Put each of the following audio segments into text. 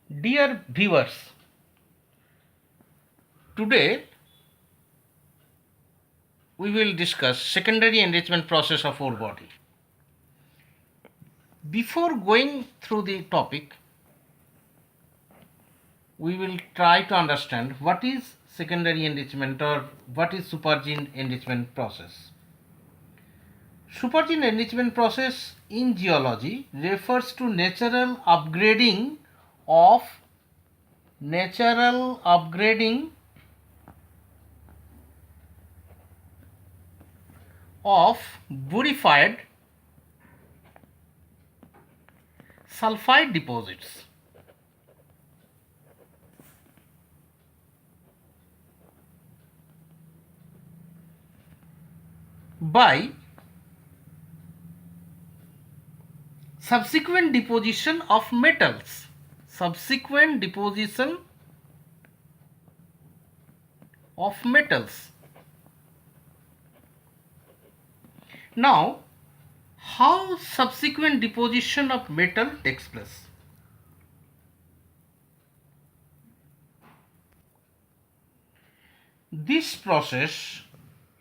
Dear viewers, today we will discuss secondary enrichment process of ore body. Before going through the topic, we will try to understand what is secondary enrichment or what is supergene enrichment process. Supergene enrichment process in geology refers to natural upgrading of burified sulfide deposits by subsequent deposition of metals. Now, how subsequent deposition of metal takes place? This process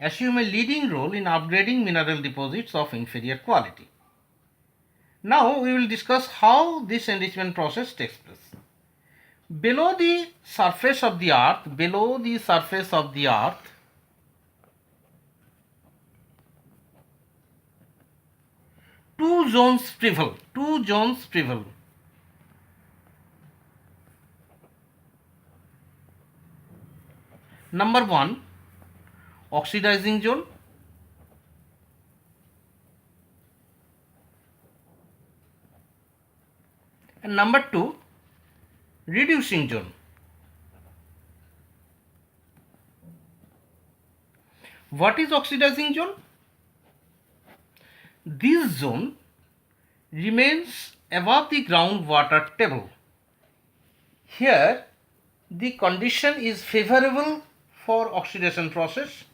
assumes a leading role in upgrading mineral deposits of inferior quality. Now we will discuss how this enrichment process takes place. Below the surface of the earth, two zones prevail. Number 1, oxidizing zone. And number 2, reducing zone. What is oxidizing zone? This zone remains above the groundwater table. Here the condition is favorable for oxidation process.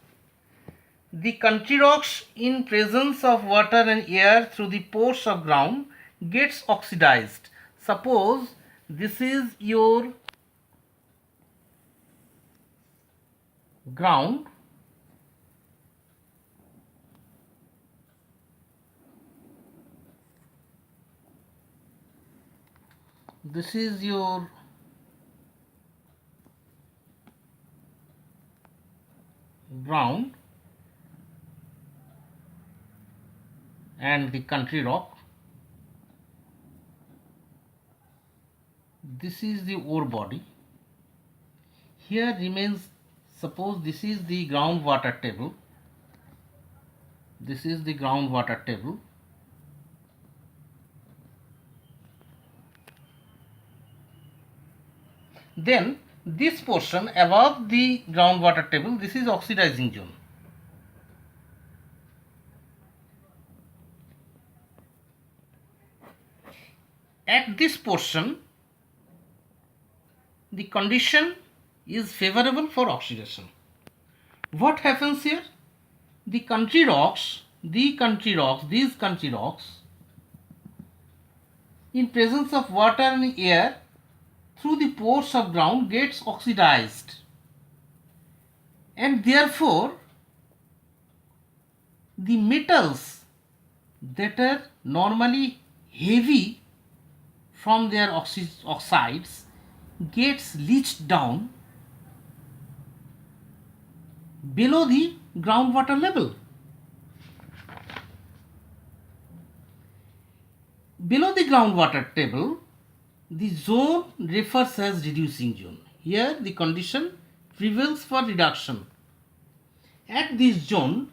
The country rocks in presence of water and air through the pores of ground gets oxidized. Suppose this is your ground. This is your ground and the country rock. This is the ore body. Here remains, suppose this is the groundwater table. Then this portion above the groundwater table, this is oxidizing zone. At this portion, the condition is favorable for oxidation. What happens here? These country rocks in presence of water and air through the pores of ground gets oxidized, and therefore the metals that are normally heavy from their oxides gets leached down below the groundwater level. Below the groundwater table, the zone refers as reducing zone. Here the condition prevails for reduction. At this zone,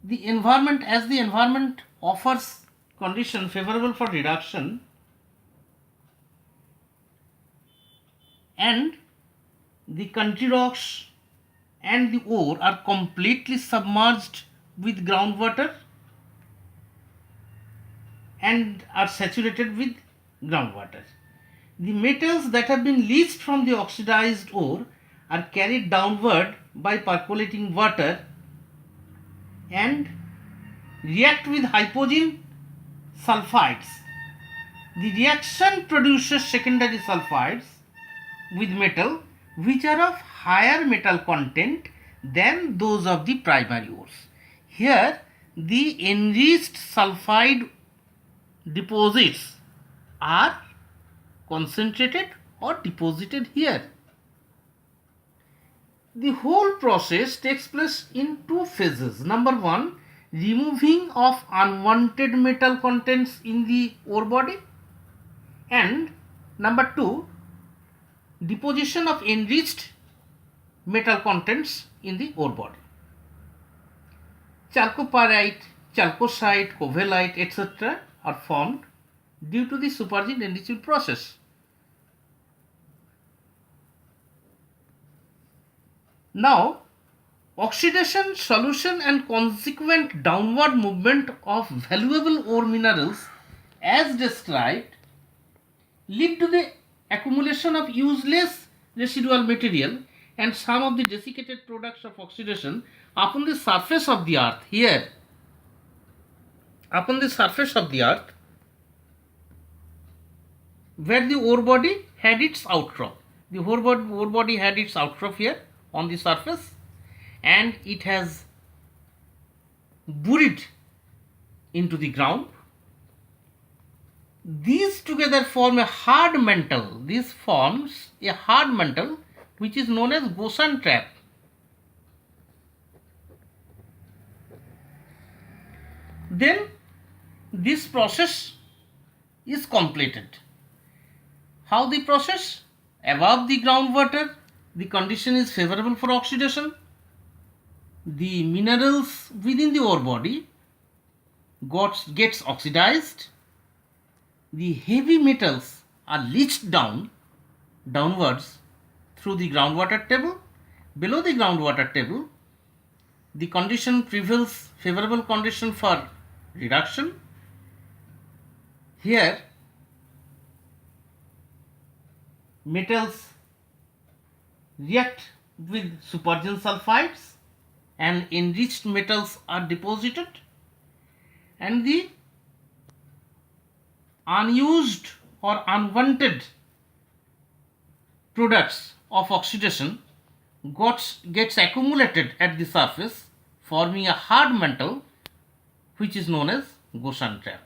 the environment offers condition favorable for reduction, and the country rocks and the ore are completely submerged with groundwater and are saturated with groundwater. The metals that have been leached from the oxidized ore are carried downward by percolating water and react with hypogeum sulfides The reaction produces secondary sulfides with metal which are of higher metal content than those of the primary ores. Here the enriched sulfide deposits are concentrated or deposited here. The whole process takes place in two phases. Number one, removing of unwanted metal contents in the ore body, and number two, deposition of enriched metal contents in the ore body. Chalcopyrite, chalcocite, covellite, etc. are formed due to the supergene enrichment process. Now, oxidation, solution and consequent downward movement of valuable ore minerals as described lead to the accumulation of useless residual material and some of the desiccated products of oxidation upon the surface of the earth. Here, upon the surface of the earth, where the ore body had its outcrop. The ore body had its outcrop here on the surface, and it has buried into the ground. These together form a hard mantle. This forms a hard mantle which is known as Gaussian trap. Then this process is completed. How the process? Above the groundwater, the condition is favorable for oxidation. The minerals within the ore body gets oxidized. The heavy metals are leached downwards through the groundwater table. Below the groundwater table, the condition prevails, favorable condition for reduction. Here, metals react with supergene sulfides and enriched metals are deposited, and the unused or unwanted products of oxidation gets accumulated at the surface, forming a hard mantle which is known as Gaussian trap.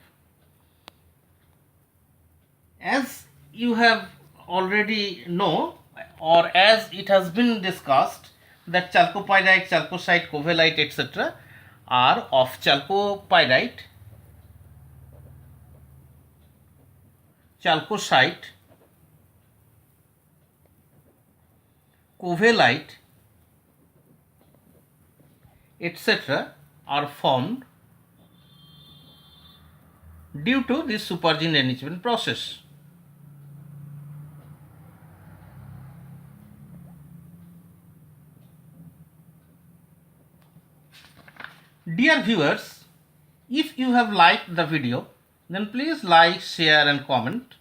As you have already know, or as it has been discussed, that chalcopyrite, chalcocite, covellite, etc. are of chalcopyrite, chalcocite, covellite, etc. are formed due to this supergene enrichment process. Dear viewers, if you have liked the video, then please like, share and comment,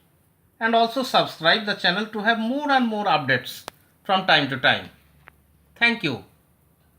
and also subscribe the channel to have more and more updates from time to time. Thank you.